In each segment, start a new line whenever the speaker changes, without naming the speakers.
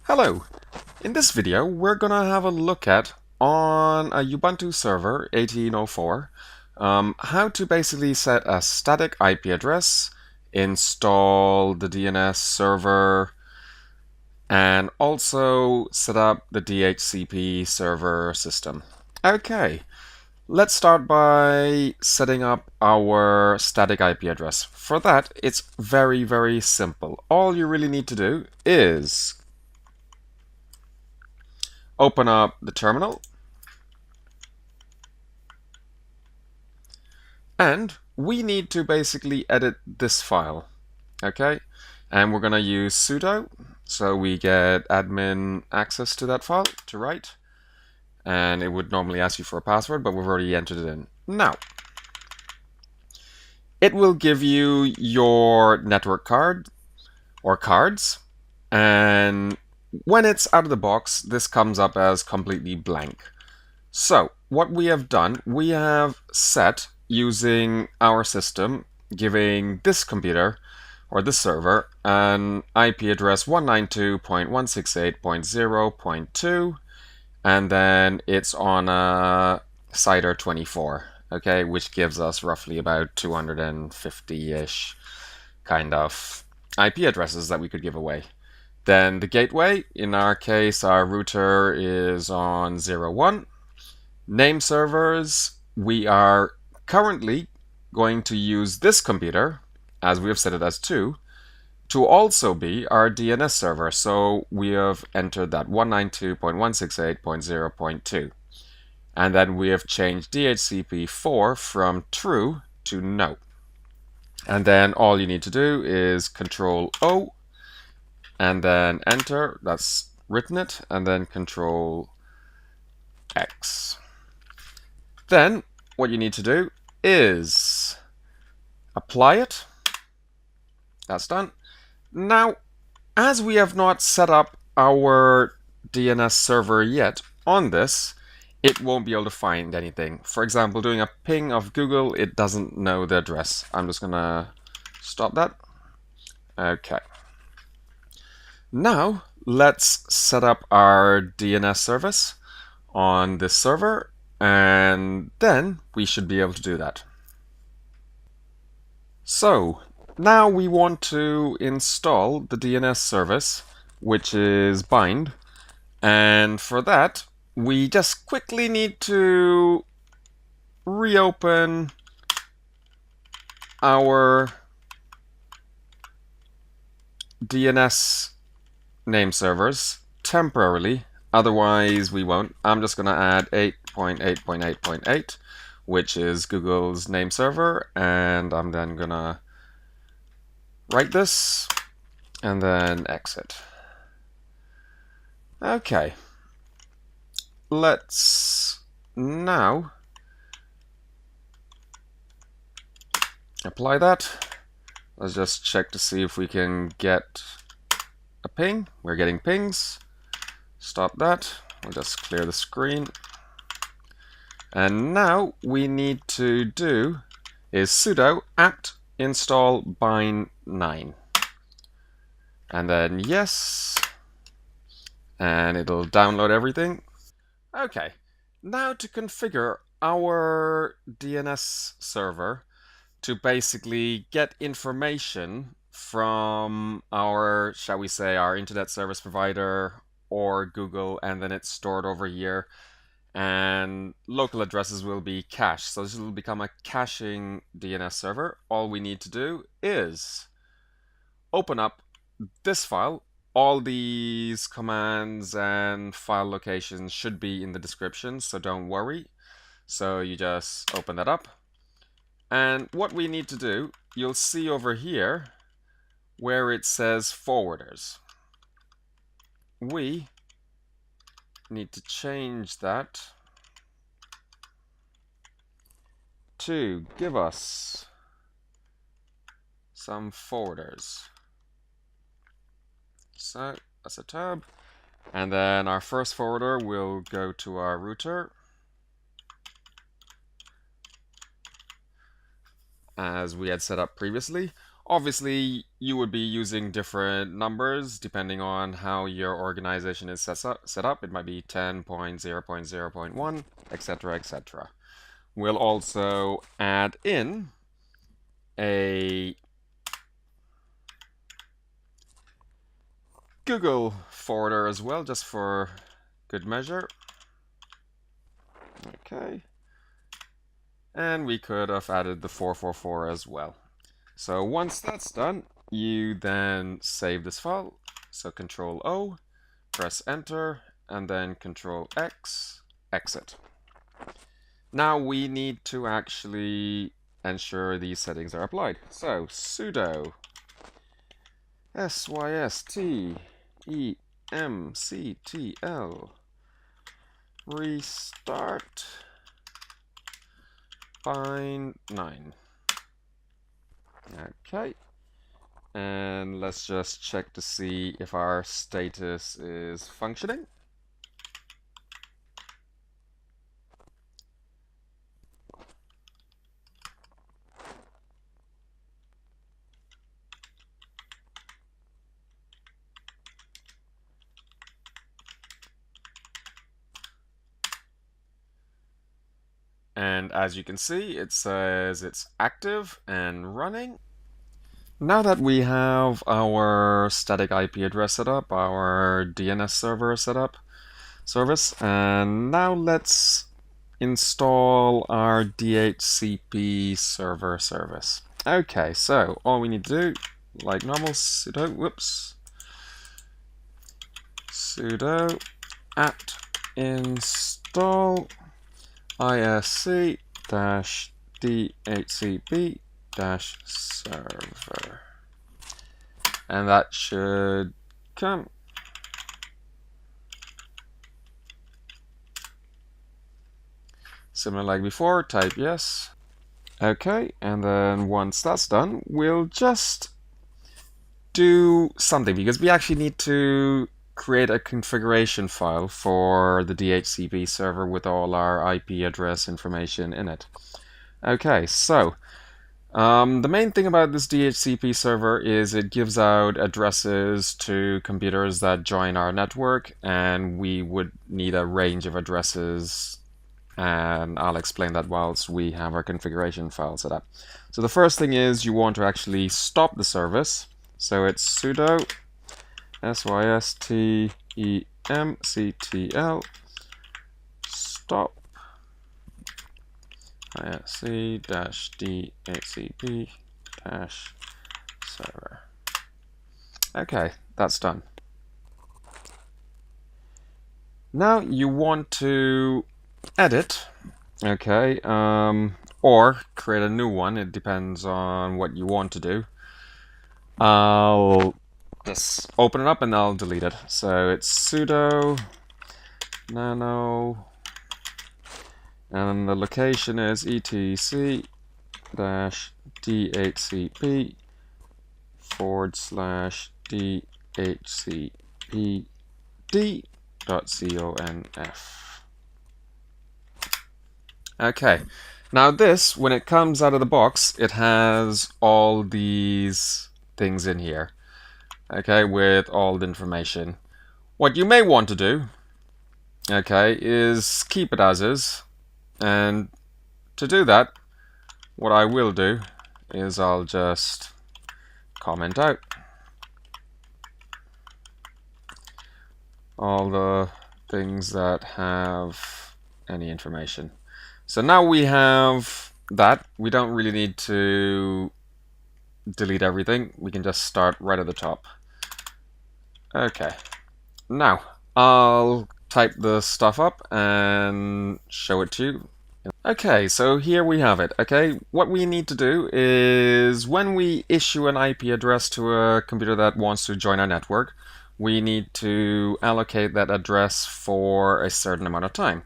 Hello! In this video, we're gonna have a look at, on a Ubuntu Server 1804, how to basically set a static IP address, install the DNS server, and also set up the DHCP server system. Okay, let's start by setting up our static IP address. For that, it's very, very simple. All you really need to do is open up the terminal, and we need to basically edit this file, okay? And we're gonna use sudo, so we get admin access to that file to write, and it would normally ask you for a password, but we've already entered it in. Now, it will give you your network card or cards, and when it's out of the box, this comes up as completely blank. So what we have done, we have set, using our system, giving this computer or this server an IP address 192.168.0.2, and then it's on a CIDR 24, okay, which gives us roughly about 250-ish kind of IP addresses that we could give away. Then the gateway, in our case, our router is on 01. Name servers, we are currently going to use this computer, as we have set it as 2, to also be our DNS server. So we have entered that 192.168.0.2. And then we have changed DHCP4 from true to no. And then all you need to do is Control O, and then enter, that's written it, and then Control X. Then what you need to do is apply it. That's done. Now, as we have not set up our DNS server yet on this, it won't be able to find anything. For example, doing a ping of Google, it doesn't know the address. I'm just gonna stop that. Okay. Now, let's set up our DNS service on this server, and then we should be able to do that. So now we want to install the DNS service, which is bind, and for that we just quickly need to reopen our DNS name servers temporarily. Otherwise, we won't. I'm just going to add 8.8.8.8, which is Google's name server, and I'm then going to write this and then exit. Okay. Let's now apply that. Let's just check to see if we can get a ping. We're getting pings. Stop that. We'll just clear the screen. And now we need to do is sudo apt install bind9. And then yes. And it'll download everything. Okay. Now to configure our DNS server to basically get information from our, shall we say, our internet service provider or Google, and then it's stored over here, and local addresses will be cached. So this will become a caching DNS server. All we need to do is open up this file. All these commands and file locations should be in the description, so don't worry. So you just open that up. And what we need to do, you'll see over here where it says forwarders. We need to change that to give us some forwarders. So that's a tab. And then our first forwarder will go to our router, as we had set up previously. Obviously, you would be using different numbers depending on how your organization is set up. It might be 10.0.0.1, etc., etc. We'll also add in a Google forwarder as well, just for good measure. Okay. And we could have added the 444 as well. So once that's done, you then save this file. So Control O, press Enter, and then Control X, exit. Now we need to actually ensure these settings are applied. So sudo systemctl restart bind 9. Okay, and let's just check to see if our status is functioning. And as you can see, it says it's active and running. Now that we have our static IP address set up, our DNS server set up, service, and now let's install our DHCP-server service. Okay, so all we need to do, like normal, sudo apt install isc-dhcp-server, and that should come. Similar like before, type yes. Okay, and then once that's done, we'll just do something, because we actually need to create a configuration file for the DHCP server with all our IP address information in it. Okay, so the main thing about this DHCP server is it gives out addresses to computers that join our network, and we would need a range of addresses, and I'll explain that whilst we have our configuration file set up. So the first thing is you want to actually stop the service. So it's sudo systemctl stop isc-dhcp-server. Okay, that's done. Now you want to edit, okay, or create a new one. It depends on what you want to do. I'll just open it up and I'll delete it. So it's sudo nano, and the location is etc/dhcp/dhcpd.conf. Okay, now this, when it comes out of the box, it has all these things in here, okay, with all the information. What you may want to do, okay, is keep it as is, and to do that, what I will do is I'll just comment out all the things that have any information. So now we have that. We don't really need to delete everything. We can just start right at the top. Okay, now I'll type the stuff up and show it to you. Okay, so here we have it. Okay, what we need to do is when we issue an IP address to a computer that wants to join our network, we need to allocate that address for a certain amount of time.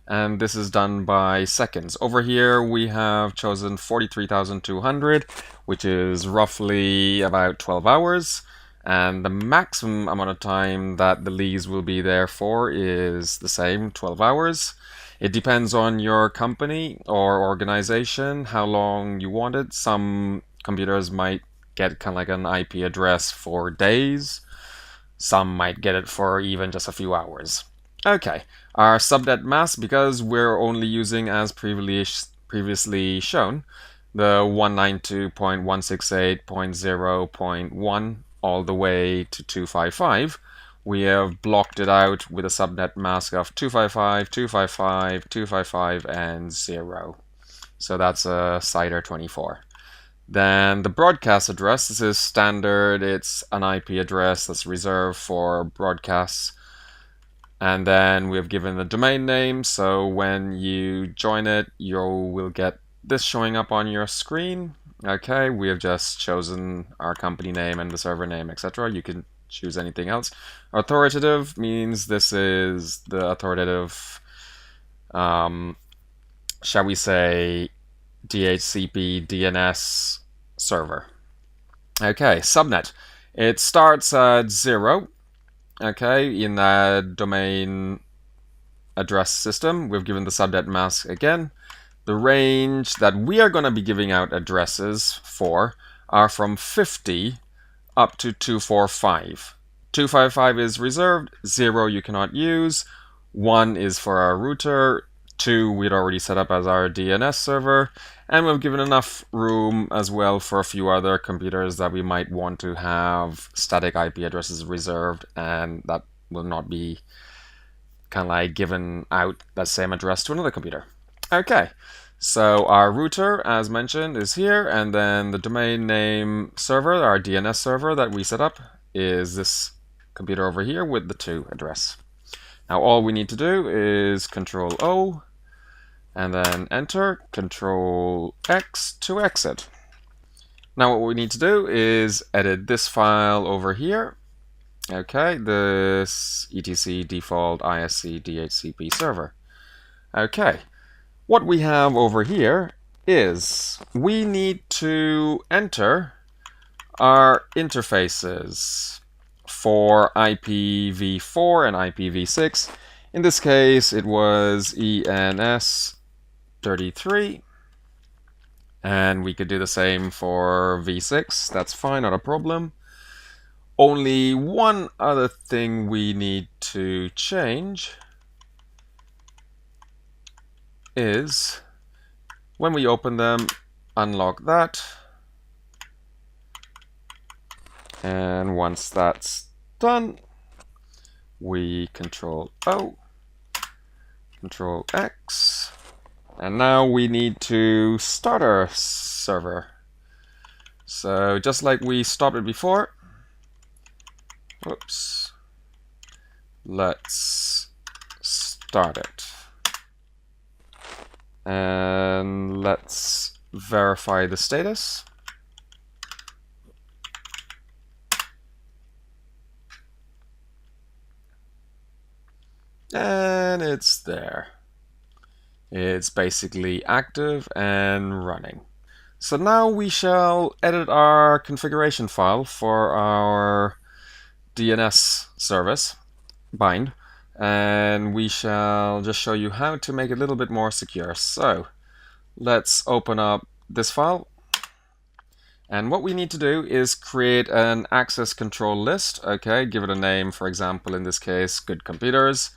And this is done by seconds. Over here we have chosen 43,200, which is roughly about 12 hours. And the maximum amount of time that the lease will be there for is the same, 12 hours. It depends on your company or organization, how long you want it. Some computers might get kind of like an IP address for days. Some might get it for even just a few hours. Okay, our subnet mask, because we're only using, as previously shown, the 192.168.0.1 all the way to 255, we have blocked it out with a subnet mask of 255, 255, 255, and 0. So that's a CIDR 24. Then the broadcast address, this is standard. It's an IP address that's reserved for broadcasts. And then we have given the domain name. So when you join it, you will get this showing up on your screen. Okay, we have just chosen our company name and the server name, etc. You can choose anything else. Authoritative means this is the authoritative, shall we say, DHCP DNS server. Okay, subnet. It starts at 0. Okay, in the domain address system, we've given the subnet mask again. The range that we are going to be giving out addresses for are from 50 up to 245. 255 is reserved, 0 you cannot use, 1 is for our router, 2 we'd already set up as our DNS server, and we've given enough room as well for a few other computers that we might want to have static IP addresses reserved, and that will not be kind of like given out that same address to another computer. Okay, so our router, as mentioned, is here, and then the domain name server, our DNS server that we set up, is this computer over here with the 2 address. Now all we need to do is Control O, and then enter, Control X to exit. Now what we need to do is edit this file over here. Okay, this etc default isc-dhcp-server. Okay, what we have over here is we need to enter our interfaces for IPv4 and IPv6. In this case, it was ENS33, and we could do the same for v6. That's fine, not a problem. Only one other thing we need to change is when we open them, unlock that. And once that's done, we Control O, Control X, and now we need to start our server. So just like we stopped it before, whoops, let's start it. And let's verify the status. And it's there. It's basically active and running. So now we shall edit our configuration file for our DNS service, bind, and we shall just show you how to make it a little bit more secure. So let's open up this file. And what we need to do is create an access control list. Okay, give it a name, for example, in this case, Good Computers.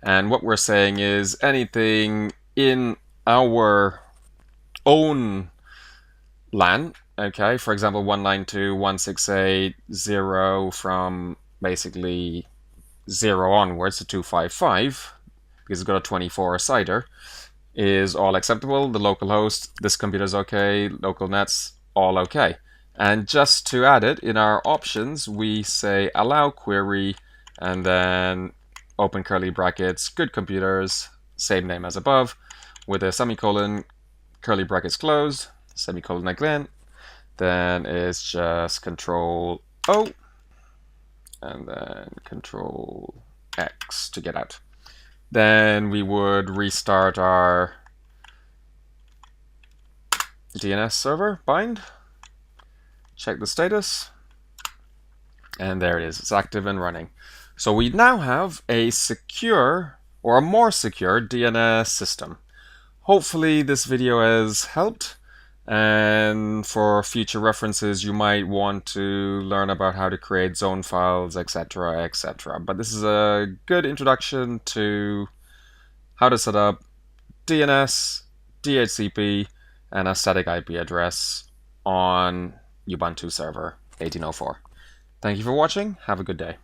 And what we're saying is anything in our own LAN, okay, for example, 192.168.0 from basically 0 onwards to 255, because it's got a 24 CIDR, is all acceptable. The localhost, this computer is okay, localnets, all okay. And just to add it, in our options, we say allow query, and then open curly brackets, Good Computers, same name as above, with a semicolon, curly brackets closed, semicolon again. Then it's just Control O, and then Control X to get out. Then we would restart our DNS server, bind, check the status, and there it is, it's active and running. So we now have a secure, or a more secure DNS system. Hopefully this video has helped, And for future references, you might want to learn about how to create zone files, etc., etc. But this is a good introduction to how to set up DNS, DHCP, and a static IP address on Ubuntu Server 1804. Thank you for watching. Have a good day.